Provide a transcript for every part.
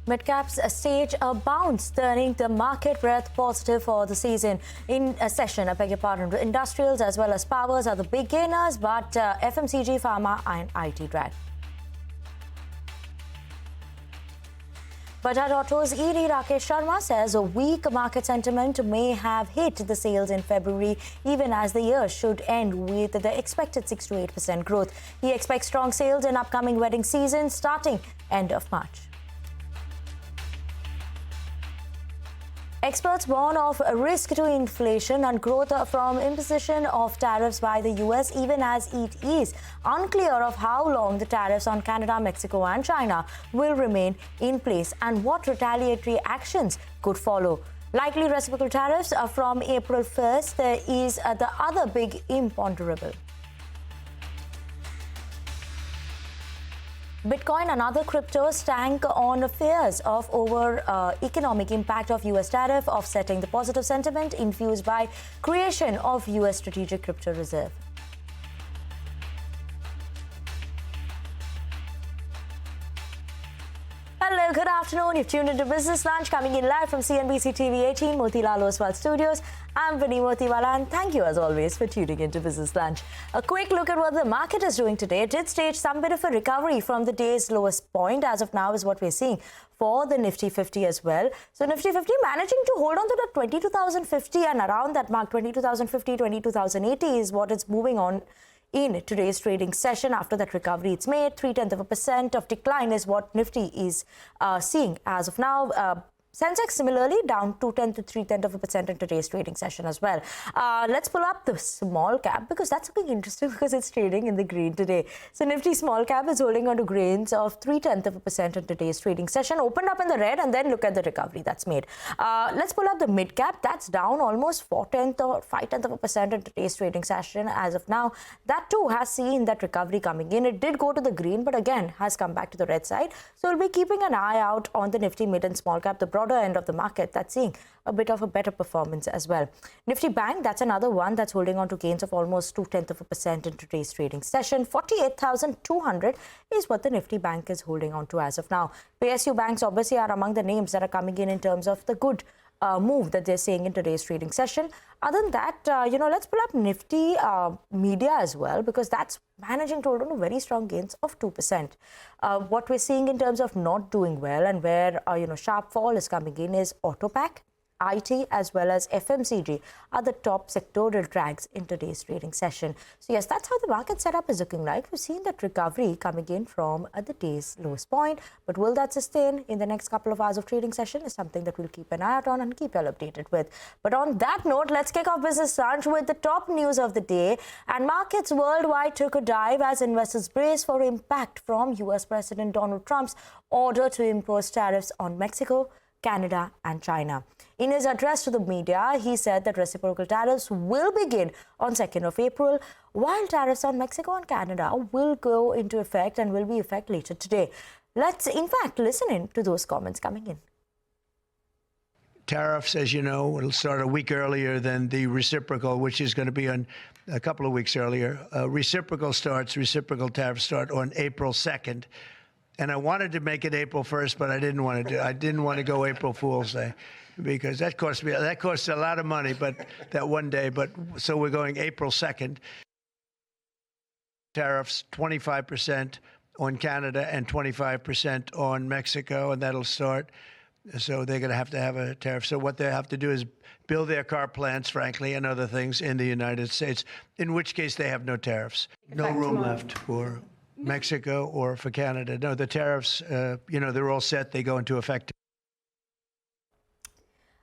Midcaps stage a bounce, turning the market breath positive for the season. In a session, I beg your pardon, industrials as well as powers are the big gainers, but FMCG, pharma and IT drag. Bajaj Auto's ED Rakesh Sharma says a weak market sentiment may have hit the sales in February, even as the year should end with the expected 6 to 8% growth. He expects strong sales in upcoming wedding season starting end of March. Experts warn of a risk to inflation and growth from imposition of tariffs by the US, even as it is unclear of how long the tariffs on Canada, Mexico and China will remain in place and what retaliatory actions could follow. Likely reciprocal tariffs from April 1st is the other big imponderable. Bitcoin and other cryptos tank on fears of economic impact of US tariff, offsetting the positive sentiment infused by creation of US strategic crypto reserve. Hello, good afternoon. You've tuned into Business Lunch, coming in live from CNBC-TV18 Motilal Oswal Studios. I'm Vinny Motiwala, and thank you as always for tuning into Business Lunch. A quick look at what the market is doing today. It did stage some bit of a recovery from the day's lowest point. As of now is what we're seeing for the Nifty 50 as well. So Nifty 50 managing to hold on to the 22,050 and around that mark, 22,050, 22,080 is what it's moving on in today's trading session. After that recovery it's made, 0.3% of decline is what Nifty is seeing as of now. Sensex similarly down 0.2 to 0.3% in today's trading session as well. Let's pull up the small cap because that's something interesting because it's trading in the green today. So Nifty small cap is holding on to gains of 0.3% in today's trading session. Opened up in the red and then look at the recovery that's made. Let's pull up the mid cap. That's down almost 0.4 or 0.5% in today's trading session as of now. That too has seen that recovery coming in. It did go to the green but again has come back to the red side. So we'll be keeping an eye out on the Nifty mid and small cap, the broader end of the market that's seeing a bit of a better performance as well. Nifty Bank, that's another one that's holding on to gains of almost 0.2% in today's trading session. 48,200 is what the Nifty Bank is holding on to as of now. PSU banks obviously are among the names that are coming in terms of the good move that they're seeing in today's trading session. Other than that, let's pull up Nifty Media as well because that's managing to hold on to very strong gains of 2%. What we're seeing in terms of not doing well and where, sharp fall is coming in is Autopack, IT as well as FMCG are the top sectoral drags in today's trading session. So yes, that's how the market setup is looking like. We've seen that recovery coming in from the day's lowest point, but will that sustain in the next couple of hours of trading session is something that we'll keep an eye out on and keep you all updated with. But on that note, let's kick off Business Lunch with the top news of the day. And markets worldwide took a dive as investors brace for impact from US President Donald Trump's order to impose tariffs on Mexico, Canada and China. In his address to the media, he said that reciprocal tariffs will begin on 2nd of April, while tariffs on Mexico and Canada will go into effect and will be effect later today. Let's, in fact, listen in to those comments coming in. Tariffs, as you know, will start a week earlier than the reciprocal, which is going to be on a couple of weeks earlier. Reciprocal tariffs start on April 2nd. And I wanted to make it April 1st, but I didn't want to go April Fool's Day because that cost a lot of money, but that one day. But so we're going April 2nd. Tariffs 25% on Canada and 25% on Mexico, and that'll start. So they're going to have a tariff. So what they have to do is build their car plants, frankly, and other things in the United States, in which case they have no tariffs. No room left for Mexico or for Canada. No, the tariffs, they're all set. They go into effect.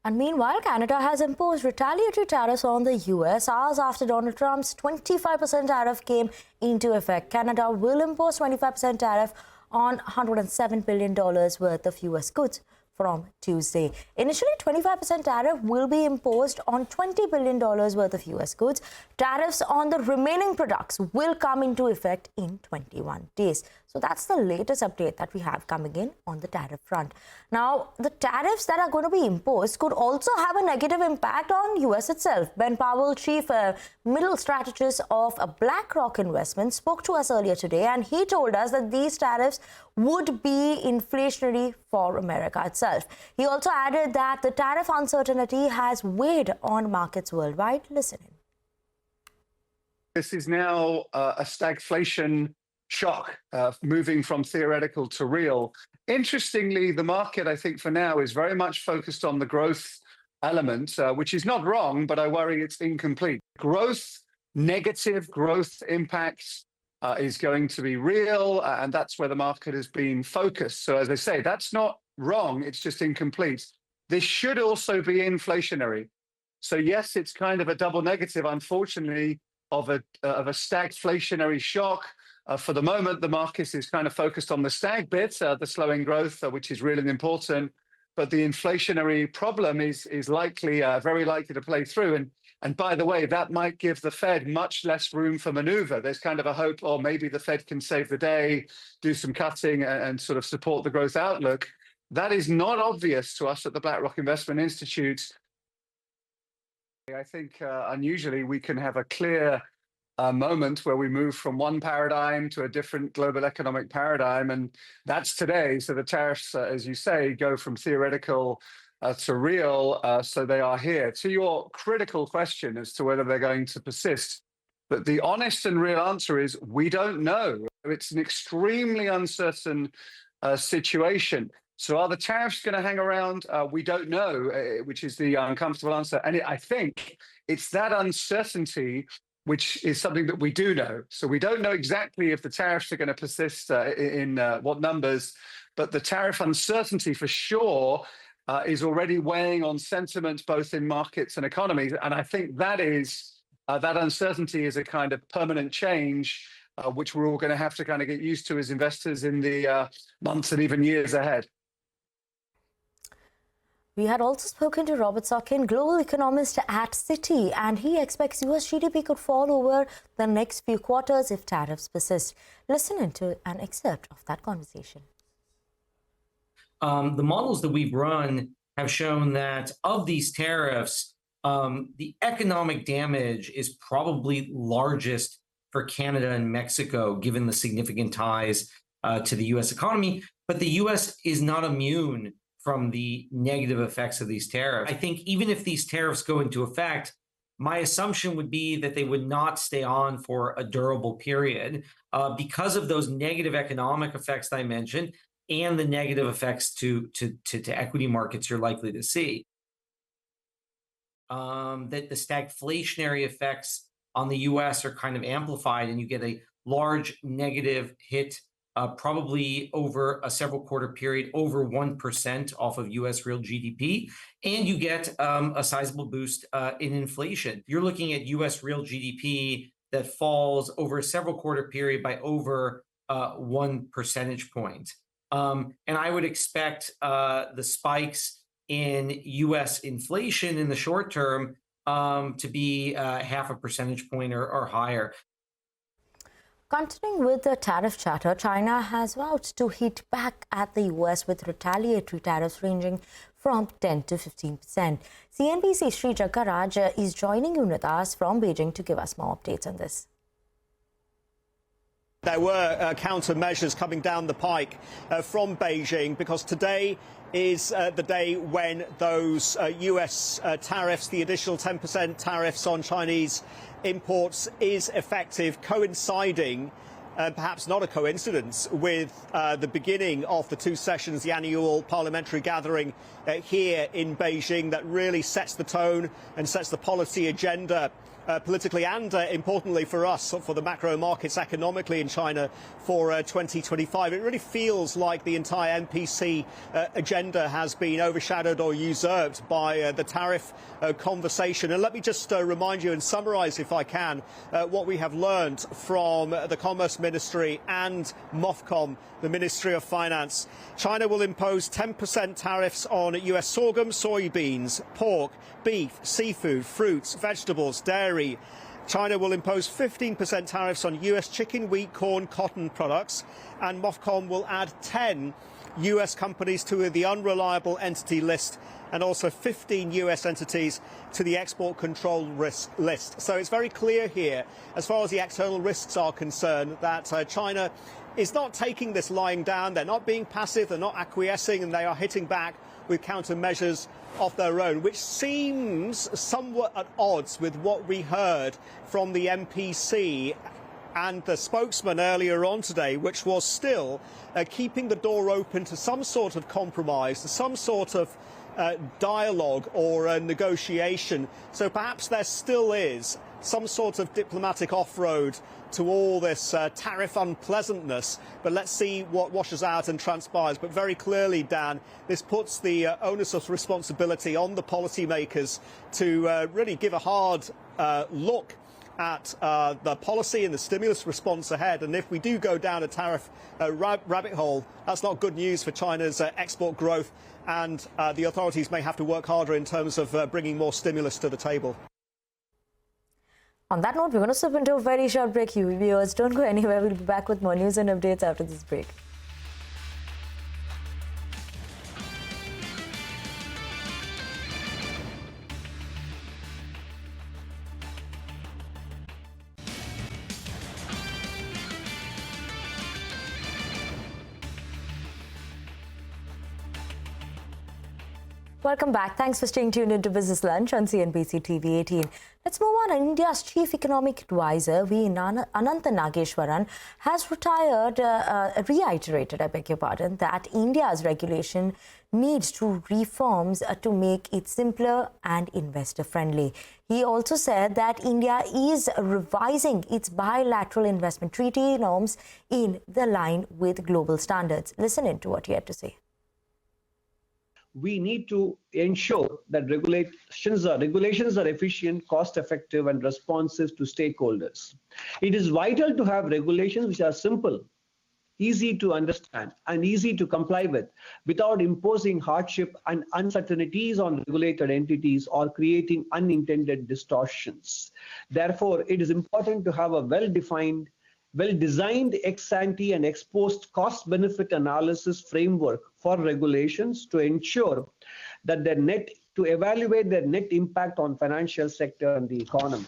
And meanwhile, Canada has imposed retaliatory tariffs on the US hours after Donald Trump's 25% tariff came into effect. Canada will impose 25% tariff on $107 billion worth of US goods from Tuesday. Initially, 25% tariff will be imposed on $20 billion worth of US goods. Tariffs on the remaining products will come into effect in 21 days. So that's the latest update that we have coming in on the tariff front. Now, the tariffs that are going to be imposed could also have a negative impact on US itself. Ben Powell, chief middle strategist of BlackRock Investments, spoke to us earlier today, and he told us that these tariffs would be inflationary for America itself. He also added that the tariff uncertainty has weighed on markets worldwide. Listen in. This is now a stagflation shock, moving from theoretical to real. Interestingly, the market, I think, for now is very much focused on the growth element, which is not wrong, but I worry it's incomplete. Negative growth impacts is going to be real, and that's where the market has been focused. So as I say, that's not wrong, it's just incomplete. This should also be inflationary. So yes, it's kind of a double negative, unfortunately, of a stagflationary shock. For the moment, the market is kind of focused on the stag bit, the slowing growth, which is really important. But the inflationary problem is likely, very likely to play through. And by the way, that might give the Fed much less room for maneuver. There's kind of a hope, or maybe the Fed can save the day, do some cutting and sort of support the growth outlook. That is not obvious to us at the BlackRock Investment Institute. I think unusually we can have a clear moment where we move from one paradigm to a different global economic paradigm, and that's today. So the tariffs, as you say, go from theoretical to real, so they are here. To your critical question as to whether they're going to persist, but the honest and real answer is we don't know. It's an extremely uncertain situation. So are the tariffs going to hang around? We don't know, which is the uncomfortable answer. And I think it's that uncertainty which is something that we do know. So we don't know exactly if the tariffs are going to persist in what numbers, but the tariff uncertainty for sure is already weighing on sentiment both in markets and economies. And I think that uncertainty is a kind of permanent change, which we're all going to have to kind of get used to as investors in the months and even years ahead. We had also spoken to Robert Sorkin, global economist at Citi, and he expects US GDP could fall over the next few quarters if tariffs persist. Listen into an excerpt of that conversation. The models that we've run have shown that of these tariffs, the economic damage is probably largest for Canada and Mexico, given the significant ties to the US economy. But the US is not immune from the negative effects of these tariffs. I think even if these tariffs go into effect, my assumption would be that they would not stay on for a durable period because of those negative economic effects that I mentioned and the negative effects to equity markets you're likely to see. That the stagflationary effects on the US are kind of amplified, and you get a large negative hit probably over a several quarter period, over 1% off of US real GDP, and you get a sizable boost in inflation. You're looking at US real GDP that falls over a several quarter period by over 1 percentage point. And I would expect the spikes in US inflation in the short term to be half a percentage point or higher. Continuing with the tariff chatter, China has vowed to hit back at the US with retaliatory tariffs ranging from 10 to 15%. CNBC's Sri Jaggaraj is joining in with us from Beijing to give us more updates on this. There were countermeasures coming down the pike from Beijing, because today is the day when those US tariffs, the additional 10% tariffs on Chinese imports, is effective, coinciding, perhaps not a coincidence, with the beginning of the two sessions, the annual parliamentary gathering here in Beijing, that really sets the tone and sets the policy agenda politically and importantly for us, for the macro markets economically in China for 2025. It really feels like the entire NPC agenda has been overshadowed or usurped by the tariff conversation. And let me just remind you and summarize, if I can, what we have learned from the Commerce Ministry and MOFCOM, the Ministry of Finance. China will impose 10% tariffs on US sorghum, soybeans, pork, beef, seafood, fruits, vegetables, dairy, China will impose 15% tariffs on US chicken, wheat, corn, cotton products, and MOFCOM will add 10 US companies to the unreliable entity list and also 15 US entities to the export control risk list. So it's very clear here, as far as the external risks are concerned, that China is not taking this lying down. They're not being passive, they're not acquiescing, and they are hitting back with countermeasures of their own, which seems somewhat at odds with what we heard from the MPC and the spokesman earlier on today, which was still keeping the door open to some sort of compromise, to some sort of dialogue or negotiation. So perhaps there still is some sort of diplomatic off-road to all this tariff unpleasantness. But let's see what washes out and transpires. But very clearly, Dan, this puts the onus of responsibility on the policymakers to really give a hard look at the policy and the stimulus response ahead. And if we do go down a tariff rabbit hole, that's not good news for China's export growth. And the authorities may have to work harder in terms of bringing more stimulus to the table. On that note, we're going to slip into a very short break. You viewers, don't go anywhere. We'll be back with more news and updates after this break. Welcome back. Thanks for staying tuned into Business Lunch on CNBC TV18. Let's move on. India's Chief Economic Advisor, V. Anantha Nageshwaran, has reiterated, that India's regulation needs to reforms to make it simpler and investor-friendly. He also said that India is revising its bilateral investment treaty norms in the line with global standards. Listen in to what he had to say. We need to ensure that regulations are efficient, cost-effective, and responsive to stakeholders. It is vital to have regulations which are simple, easy to understand, and easy to comply with, without imposing hardship and uncertainties on regulated entities or creating unintended distortions. Therefore, it is important to have a well-designed ex-ante and ex-post cost-benefit analysis framework for regulations to ensure that to evaluate their net impact on financial sector and the economy.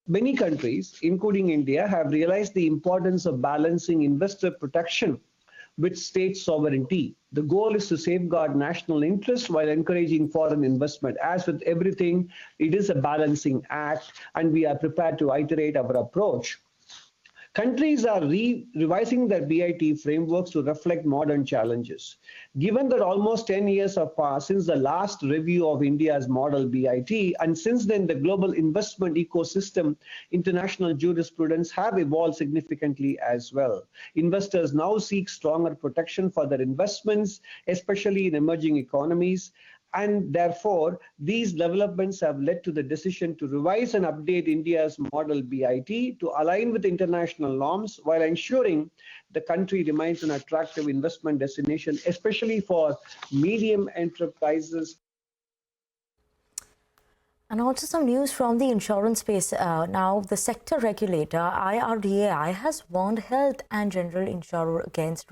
Many countries, including India, have realized the importance of balancing investor protection with state sovereignty. The goal is to safeguard national interests while encouraging foreign investment. As with everything, it is a balancing act, and we are prepared to iterate our approach. Countries are revising their BIT frameworks to reflect modern challenges. Given that almost 10 years have passed since the last review of India's model BIT, and since then the global investment ecosystem, international jurisprudence have evolved significantly as well. Investors now seek stronger protection for their investments, especially in emerging economies. And therefore, these developments have led to the decision to revise and update India's model BIT to align with international norms while ensuring the country remains an attractive investment destination, especially for medium enterprises. And also some news from the insurance space. Now, the sector regulator, IRDAI, has warned health and general insurer against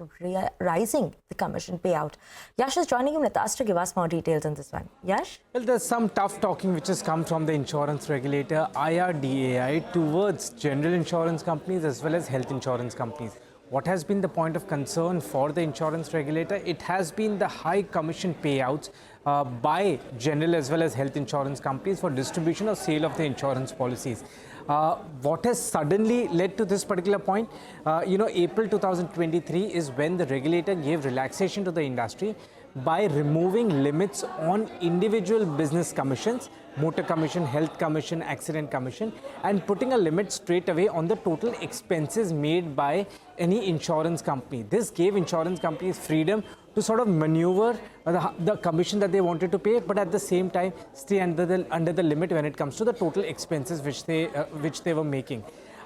rising the commission payout. Yash is joining in with us to give us more details on this one. Yash? Well, there's some tough talking which has come from the insurance regulator, IRDAI, towards general insurance companies as well as health insurance companies. What has been the point of concern for the insurance regulator? It has been the high commission payouts by general as well as health insurance companies for distribution or sale of the insurance policies. What has suddenly led to this particular point? April 2023 is when the regulator gave relaxation to the industry by removing limits on individual business commissions, motor commission, health commission, accident commission, and putting a limit straight away on the total expenses made by any insurance company. This gave insurance companies freedom to sort of maneuver the commission that they wanted to pay, but at the same time stay under the limit when it comes to the total expenses which they were making.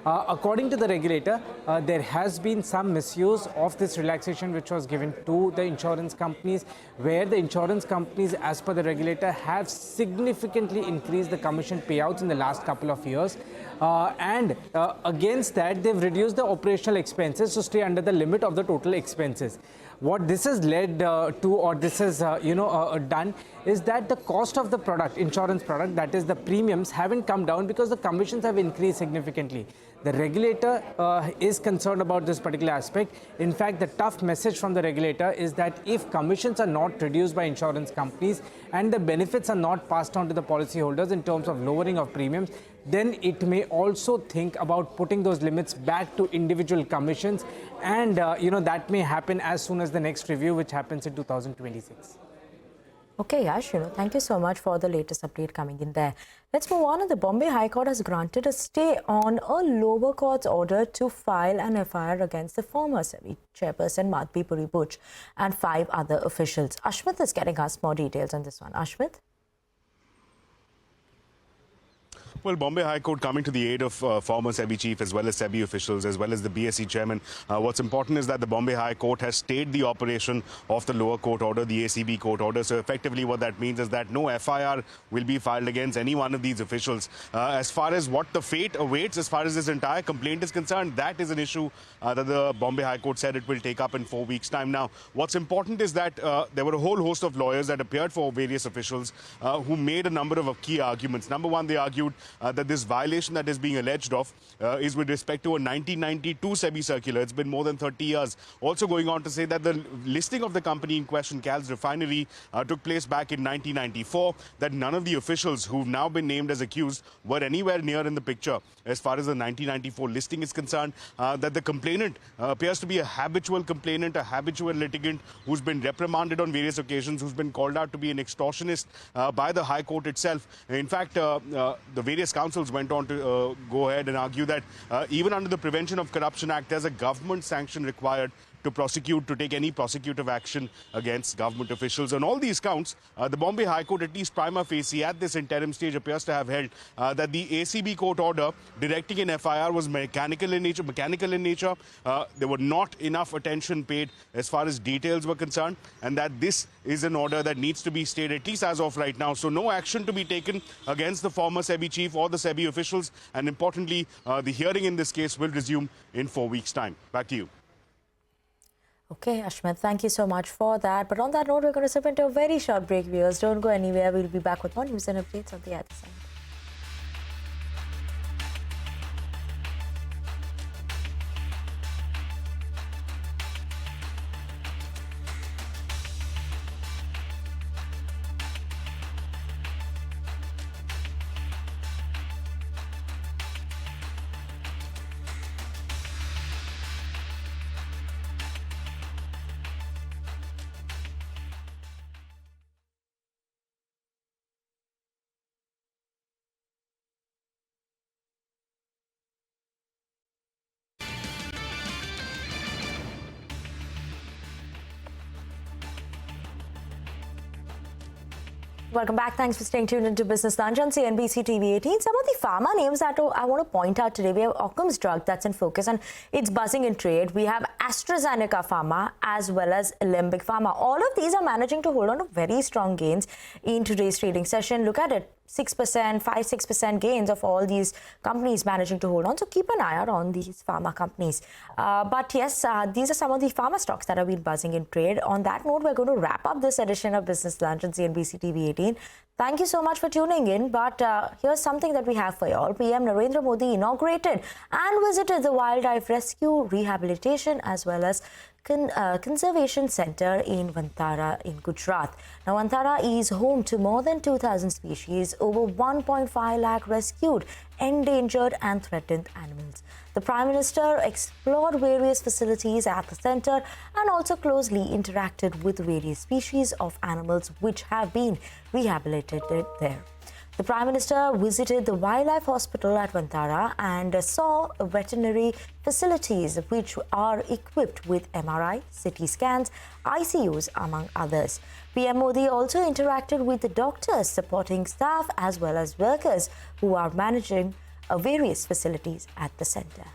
According to the regulator, there has been some misuse of this relaxation which was given to the insurance companies, where the insurance companies, as per the regulator, have significantly increased the commission payouts in the last couple of years. And against that, they've reduced the operational expenses to stay under the limit of the total expenses. What this has led to, or this has done, is that the cost of the product, insurance product, that is the premiums, haven't come down because the commissions have increased significantly. The regulator is concerned about this particular aspect. In fact, the tough message from the regulator is that if commissions are not reduced by insurance companies and the benefits are not passed on to the policyholders in terms of lowering of premiums, then it may also think about putting those limits back to individual commissions, and that may happen as soon as the next review, which happens in 2026. Okay, Yash, thank you so much for the latest update coming in there. Let's move on. The Bombay High Court has granted a stay on a lower court's order to file an FIR against the former SEBI chairperson Madhvi Puri Buch and 5 other officials. Ashmit is getting us more details on this one. Ashmit? Well, Bombay High Court coming to the aid of former SEBI chief as well as SEBI officials as well as the BSE chairman. What's important is that the Bombay High Court has stayed the operation of the lower court order, the ACB court order. So effectively what that means is that no FIR will be filed against any one of these officials. As far as what the fate awaits, as far as this entire complaint is concerned, that is an issue that the Bombay High Court said it will take up in 4 weeks' time. Now, what's important is that there were a whole host of lawyers that appeared for various officials who made a number of key arguments. Number one, they argued that this violation that is being alleged of is with respect to a 1992 SEBI circular. It's been more than 30 years. Also going on to say that the listing of the company in question, Cal's Refinery, took place back in 1994, that none of the officials who've now been named as accused were anywhere near in the picture as far as the 1994 listing is concerned, that the complainant appears to be a habitual complainant, a habitual litigant who's been reprimanded on various occasions, who's been called out to be an extortionist by the High Court itself. In fact, the various counsels went on to go ahead and argue that even under the Prevention of Corruption Act, there's a government sanction required to prosecute, to take any prosecutive action against government officials. On all these counts, the Bombay High Court, at least prima facie, at this interim stage, appears to have held that the ACB court order directing an FIR was mechanical in nature. There were not enough attention paid as far as details were concerned, and that this is an order that needs to be stayed, at least as of right now. So no action to be taken against the former SEBI chief or the SEBI officials, and importantly, the hearing in this case will resume in 4 weeks' time. Back to you. Okay, Ashmit, thank you so much for that. But on that note, we're going to step into a very short break, viewers. Don't go anywhere. We'll be back with more news and updates on the other side. Welcome back. Thanks for staying tuned into Business Lunch on CNBC-TV18. Some of the pharma names that I want to point out today. We have Occam's drug that's in focus and it's buzzing in trade. We have AstraZeneca Pharma as well as Alembic Pharma. All of these are managing to hold on to very strong gains in today's trading session. Look at it. 6%, 5-6% gains of all these companies managing to hold on. So keep an eye out on these pharma companies. But yes, these are some of the pharma stocks that have been buzzing in trade. On that note, we're going to wrap up this edition of Business Lunch on CNBC-TV18. Thank you so much for tuning in. But here's something that we have for you all. PM Narendra Modi inaugurated and visited the Wildlife Rescue, Rehabilitation as well as Conservation Center in Vantara in Gujarat. Now, Vantara is home to more than 2,000 species, over 1.5 lakh rescued, endangered and threatened animals. The Prime Minister explored various facilities at the center and also closely interacted with various species of animals which have been rehabilitated there. The Prime Minister visited the Wildlife Hospital at Vantara and saw veterinary facilities which are equipped with MRI, CT scans, ICUs, among others. PM Modi also interacted with the doctors, supporting staff as well as workers who are managing various facilities at the centre.